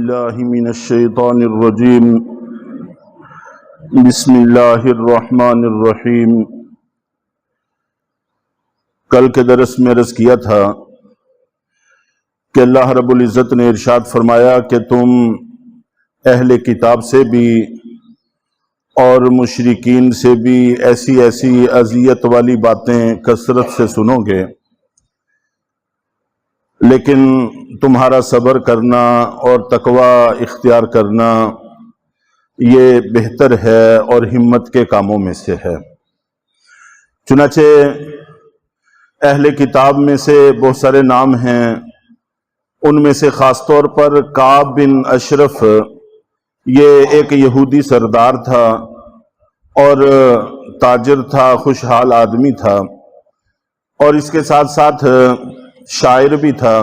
باللہ من الشیطان الرجیم بسم اللہ الرحمن الرحیم۔ کل کے درس میں عرض کیا تھا کہ اللہ رب العزت نے ارشاد فرمایا کہ تم اہل کتاب سے بھی اور مشرکین سے بھی ایسی اذیت والی باتیں کثرت سے سنو گے، لیکن تمہارا صبر کرنا اور تقوی اختیار کرنا یہ بہتر ہے اور ہمت کے کاموں میں سے ہے۔ چنانچہ اہل کتاب میں سے بہت سارے نام ہیں، ان میں سے خاص طور پر کعب بن اشرف، یہ ایک یہودی سردار تھا اور تاجر تھا، خوشحال آدمی تھا، اور اس کے ساتھ ساتھ شاعر بھی تھا،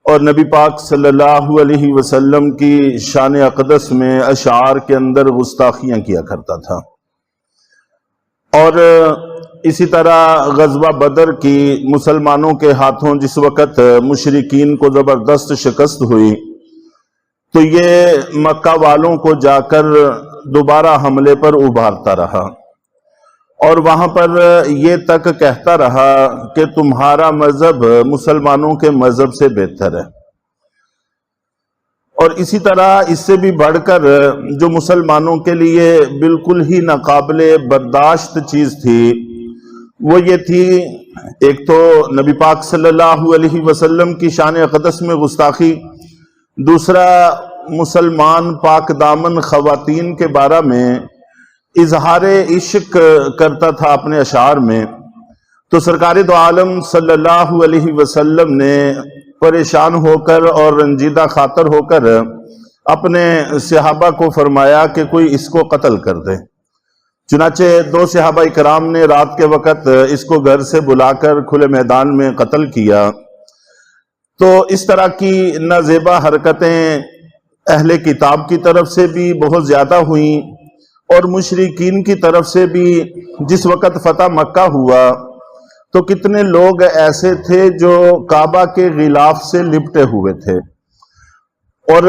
اور نبی پاک صلی اللہ علیہ وسلم کی شان اقدس میں اشعار کے اندر گستاخیاں کیا کرتا تھا۔ اور اسی طرح غزوہ بدر کی مسلمانوں کے ہاتھوں جس وقت مشرکین کو زبردست شکست ہوئی تو یہ مکہ والوں کو جا کر دوبارہ حملے پر ابھارتا رہا، اور وہاں پر یہ تک کہتا رہا کہ تمہارا مذہب مسلمانوں کے مذہب سے بہتر ہے۔ اور اسی طرح اس سے بھی بڑھ کر جو مسلمانوں کے لیے بالکل ہی ناقابل برداشت چیز تھی وہ یہ تھی، ایک تو نبی پاک صلی اللہ علیہ وسلم کی شان اقدس میں گستاخی، دوسرا مسلمان پاک دامن خواتین کے بارے میں اظہار عشق کرتا تھا اپنے اشعار میں۔ تو سرکار دو عالم صلی اللہ علیہ وسلم نے پریشان ہو کر اور رنجیدہ خاطر ہو کر اپنے صحابہ کو فرمایا کہ کوئی اس کو قتل کر دے۔ چنانچہ دو صحابہ کرام نے رات کے وقت اس کو گھر سے بلا کر کھلے میدان میں قتل کیا۔ تو اس طرح کی نازیبا حرکتیں اہل کتاب کی طرف سے بھی بہت زیادہ ہوئیں، اور مشرکین کی طرف سے بھی۔ جس وقت فتح مکہ ہوا تو کتنے لوگ ایسے تھے جو کعبہ کے غلاف سے لپٹے ہوئے تھے، اور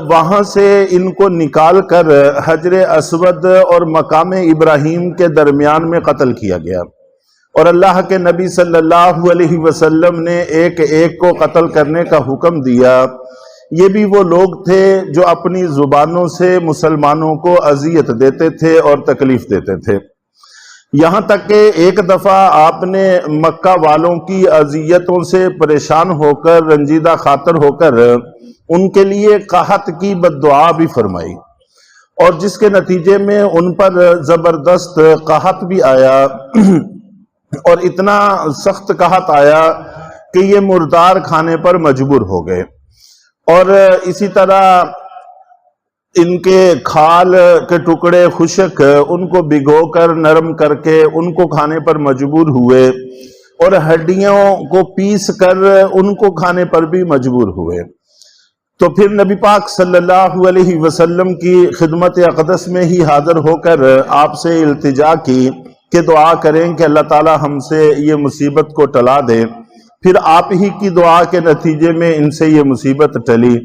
وہاں سے ان کو نکال کر حجر اسود اور مقام ابراہیم کے درمیان میں قتل کیا گیا، اور اللہ کے نبی صلی اللہ علیہ وسلم نے ایک ایک کو قتل کرنے کا حکم دیا۔ یہ بھی وہ لوگ تھے جو اپنی زبانوں سے مسلمانوں کو اذیت دیتے تھے اور تکلیف دیتے تھے، یہاں تک کہ ایک دفعہ آپ نے مکہ والوں کی اذیتوں سے پریشان ہو کر رنجیدہ خاطر ہو کر ان کے لیے قحط کی بد دعا بھی فرمائی، اور جس کے نتیجے میں ان پر زبردست قحط بھی آیا، اور اتنا سخت قحط آیا کہ یہ مردار کھانے پر مجبور ہو گئے، اور اسی طرح ان کے کھال کے ٹکڑے خشک ان کو بھگو کر نرم کر کے ان کو کھانے پر مجبور ہوئے، اور ہڈیوں کو پیس کر ان کو کھانے پر بھی مجبور ہوئے۔ تو پھر نبی پاک صلی اللہ علیہ وسلم کی خدمت اقدس میں ہی حاضر ہو کر آپ سے التجا کی کہ دعا کریں کہ اللہ تعالی ہم سے یہ مصیبت کو ٹلا دے۔ پھر آپ ہی کی دعا کے نتیجے میں ان سے یہ مصیبت ٹلی۔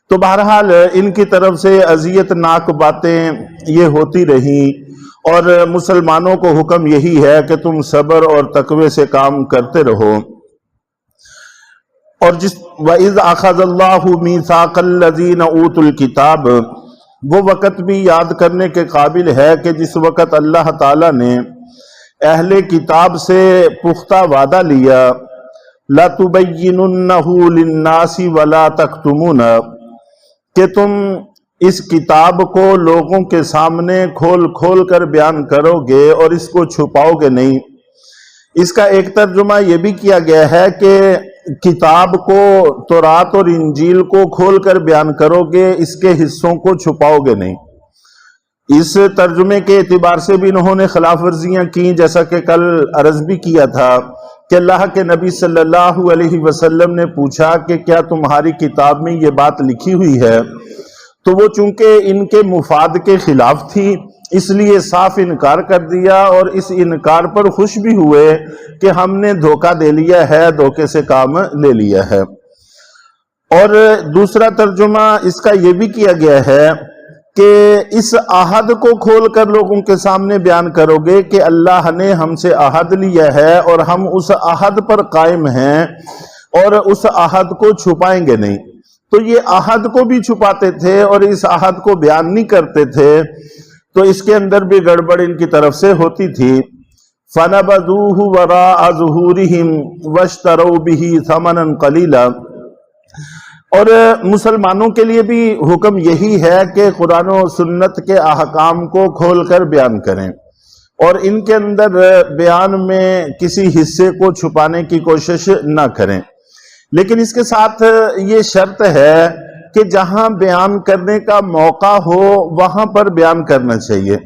تو بہرحال ان کی طرف سے اذیت ناک باتیں یہ ہوتی رہیں، اور مسلمانوں کو حکم یہی ہے کہ تم صبر اور تقوی سے کام کرتے رہو۔ اور وَإِذْ أَخَذَ اللَّهُ مِيثَاقَ الَّذِينَ أُوتُوا الْكِتَابَ، وہ وقت بھی یاد کرنے کے قابل ہے کہ جس وقت اللہ تعالیٰ نے اہل کتاب سے پختہ وعدہ لیا، لَتُبَيِّنُنَّهُ لِلنَّاسِ وَلَا تَكْتُمُونَهُ، کہ تم اس کتاب کو لوگوں کے سامنے کھول کھول کر بیان کرو گے اور اس کو چھپاؤ گے نہیں۔ اس کا ایک ترجمہ یہ بھی کیا گیا ہے کہ کتاب کو، تورات اور انجیل کو کھول کر بیان کرو گے، اس کے حصوں کو چھپاؤ گے نہیں۔ اس ترجمے کے اعتبار سے بھی انہوں نے خلاف ورزیاں کی، جیسا کہ کل عرض بھی کیا تھا کہ اللہ کے نبی صلی اللہ علیہ وسلم نے پوچھا کہ کیا تمہاری کتاب میں یہ بات لکھی ہوئی ہے؟ تو وہ چونکہ ان کے مفاد کے خلاف تھی اس لیے صاف انکار کر دیا، اور اس انکار پر خوش بھی ہوئے کہ ہم نے دھوکہ دے لیا ہے، دھوکے سے کام لے لیا ہے۔ اور دوسرا ترجمہ اس کا یہ بھی کیا گیا ہے کہ اس عہد کو کھول کر لوگوں کے سامنے بیان کرو گے کہ اللہ نے ہم سے عہد لیا ہے اور ہم اس عہد پر قائم ہیں اور اس عہد کو چھپائیں گے نہیں. تو یہ عہد کو بھی چھپاتے تھے اور اس عہد کو بیان نہیں کرتے تھے، تو اس کے اندر بھی گڑبڑ ان کی طرف سے ہوتی تھی. فَنَبَذُوهُ وَرَاءَ ظُهُورِهِمْ وَاشْتَرَوْا بِهِ ثَمَنًا قَلِيلًا. اور مسلمانوں کے لیے بھی حکم یہی ہے کہ قرآن و سنت کے احکام کو کھول کر بیان کریں اور ان کے اندر بیان میں کسی حصے کو چھپانے کی کوشش نہ کریں. لیکن اس کے ساتھ یہ شرط ہے کہ جہاں بیان کرنے کا موقع ہو وہاں پر بیان کرنا چاہیے.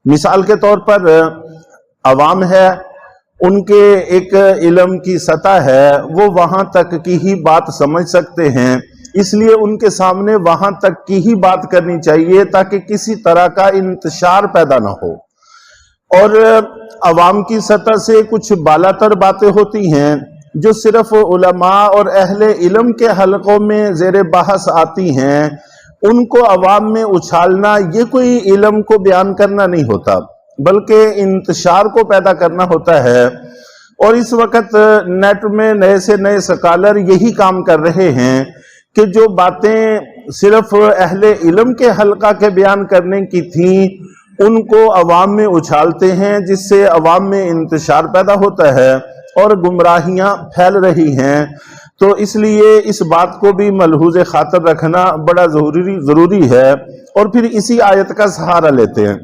مثال کے طور پر عوام ہے، ان کے ایک علم کی سطح ہے، وہ وہاں تک کی ہی بات سمجھ سکتے ہیں، اس لیے ان کے سامنے وہاں تک کی ہی بات کرنی چاہیے تاکہ کسی طرح کا انتشار پیدا نہ ہو. اور عوام کی سطح سے کچھ بالا تر باتیں ہوتی ہیں جو صرف علماء اور اہل علم کے حلقوں میں زیر بحث آتی ہیں، ان کو عوام میں اچھالنا یہ کوئی علم کو بیان کرنا نہیں ہوتا بلکہ انتشار کو پیدا کرنا ہوتا ہے. اور اس وقت نیٹ میں نئے سے نئے سکالر یہی کام کر رہے ہیں کہ جو باتیں صرف اہل علم کے حلقہ کے بیان کرنے کی تھیں ان کو عوام میں اچھالتے ہیں، جس سے عوام میں انتشار پیدا ہوتا ہے اور گمراہیاں پھیل رہی ہیں. تو اس لیے اس بات کو بھی ملحوظ خاطر رکھنا بڑا ضروری ہے. اور پھر اسی آیت کا سہارا لیتے ہیں،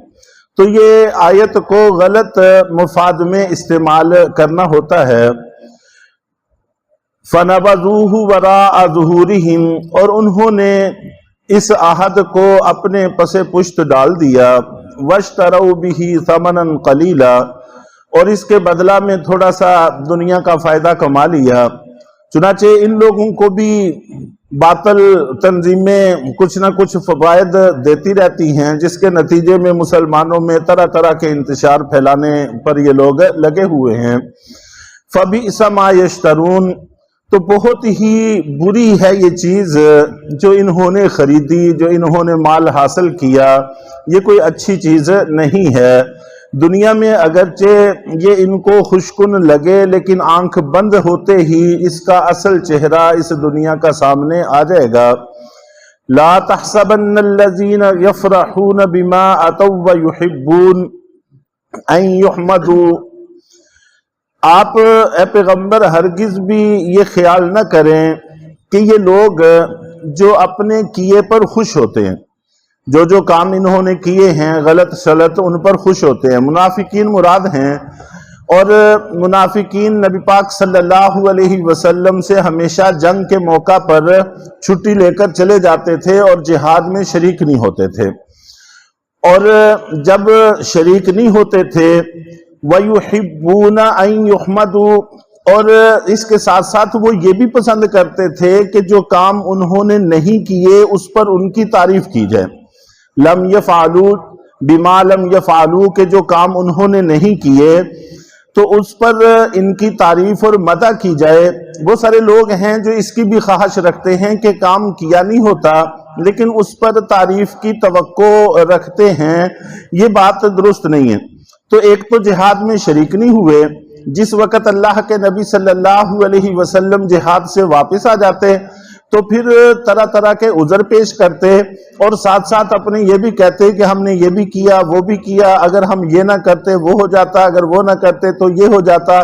تو یہ آیت کو غلط مفاد میں استعمال کرنا ہوتا ہے. فَنَبَذُوهُ وَرَاءَ ظُهُورِهِمْ، اور انہوں نے اس عہد کو اپنے پس پشت ڈال دیا. وَاشْتَرَوْا بِهِ ثَمَنًا قَلِيلًا، اور اس کے بدلہ میں تھوڑا سا دنیا کا فائدہ کما لیا. چنانچہ ان لوگوں کو بھی باطل تنظیمیں کچھ نہ کچھ فوائد دیتی رہتی ہیں، جس کے نتیجے میں مسلمانوں میں طرح طرح کے انتشار پھیلانے پر یہ لوگ لگے ہوئے ہیں. فَبِئْسَ مَا يَشْتَرُونَ، تو بہت ہی بری ہے یہ چیز جو انہوں نے خریدی، جو انہوں نے مال حاصل کیا، یہ کوئی اچھی چیز نہیں ہے. دنیا میں اگرچہ یہ ان کو خوشکن لگے لیکن آنکھ بند ہوتے ہی اس کا اصل چہرہ اس دنیا کا سامنے آ جائے گا. لا تحسبن الذین یفرحون بما اتوا ویحبون ان یحمدوا، آپ اے پیغمبر ہرگز بھی یہ خیال نہ کریں کہ یہ لوگ جو اپنے کیے پر خوش ہوتے ہیں، جو کام انہوں نے کیے ہیں غلط سلط ان پر خوش ہوتے ہیں. منافقین مراد ہیں، اور منافقین نبی پاک صلی اللہ علیہ وسلم سے ہمیشہ جنگ کے موقع پر چھٹی لے کر چلے جاتے تھے اور جہاد میں شریک نہیں ہوتے تھے. اور جب شریک نہیں ہوتے تھے وَيُحِبُّونَ أَن يُحْمَدُوا، اور اس کے ساتھ ساتھ وہ یہ بھی پسند کرتے تھے کہ جو کام انہوں نے نہیں کیے اس پر ان کی تعریف کی جائے. لم یفعلوا بما لم یفعلوا، کہ جو کام انہوں نے نہیں کیے تو اس پر ان کی تعریف اور مدح کی جائے. وہ سارے لوگ ہیں جو اس کی بھی خواہش رکھتے ہیں کہ کام کیا نہیں ہوتا لیکن اس پر تعریف کی توقع رکھتے ہیں. یہ بات درست نہیں ہے. تو ایک تو جہاد میں شریک نہیں ہوئے، جس وقت اللہ کے نبی صلی اللہ علیہ وسلم جہاد سے واپس آ جاتے تو پھر طرح طرح کے عذر پیش کرتے اور ساتھ ساتھ اپنے یہ بھی کہتے کہ ہم نے یہ بھی کیا وہ بھی کیا، اگر ہم یہ نہ کرتے وہ ہو جاتا، اگر وہ نہ کرتے تو یہ ہو جاتا.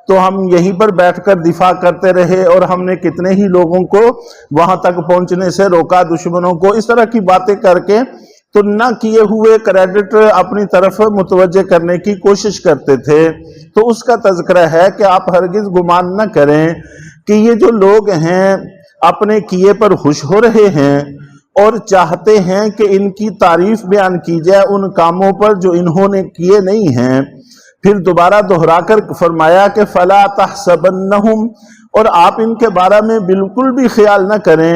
تو ہم یہیں پر بیٹھ کر دفاع کرتے رہے اور ہم نے کتنے ہی لوگوں کو وہاں تک پہنچنے سے روکا، دشمنوں کو. اس طرح کی باتیں کر کے تو نہ کیے ہوئے کریڈٹ اپنی طرف متوجہ کرنے کی کوشش کرتے تھے. تو اس کا تذکرہ ہے کہ آپ ہرگز گمان نہ کریں کہ یہ جو لوگ ہیں اپنے کیے پر خوش ہو رہے ہیں اور چاہتے ہیں کہ ان کی تعریف بیان کی جائے ان کاموں پر جو انہوں نے کیے نہیں ہیں. پھر دوبارہ دہرا کر فرمایا کہ فَلَا تَحْسَبَنَّهُمْ، اور آپ ان کے بارے میں بالکل بھی خیال نہ کریں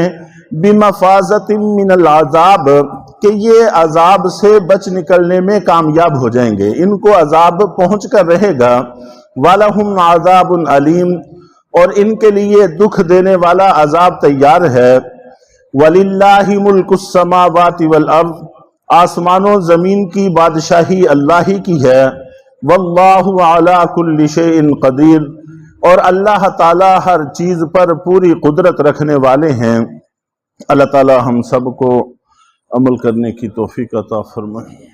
بِمَفَازَةٍ مِّنَ الْعَذَابِ، کہ یہ عذاب سے بچ نکلنے میں کامیاب ہو جائیں گے، ان کو عذاب پہنچ کر رہے گا. وَلَهُمْ عَذَابٌ عَلِيمٌ، اور ان کے لیے دکھ دینے والا عذاب تیار ہے۔ وَلِلَّهِ مُلْكُ السَّمَاوَاتِ وَالْأَرْضِ، آسمانوں زمین کی بادشاہی اللہ ہی کی ہے۔ وَاللَّهُ عَلَى كُلِّ شَيْءٍ قَدِيرٌ، اور اللہ تعالی ہر چیز پر پوری قدرت رکھنے والے ہیں۔ اللہ تعالی ہم سب کو عمل کرنے کی توفیق عطا فرمائے۔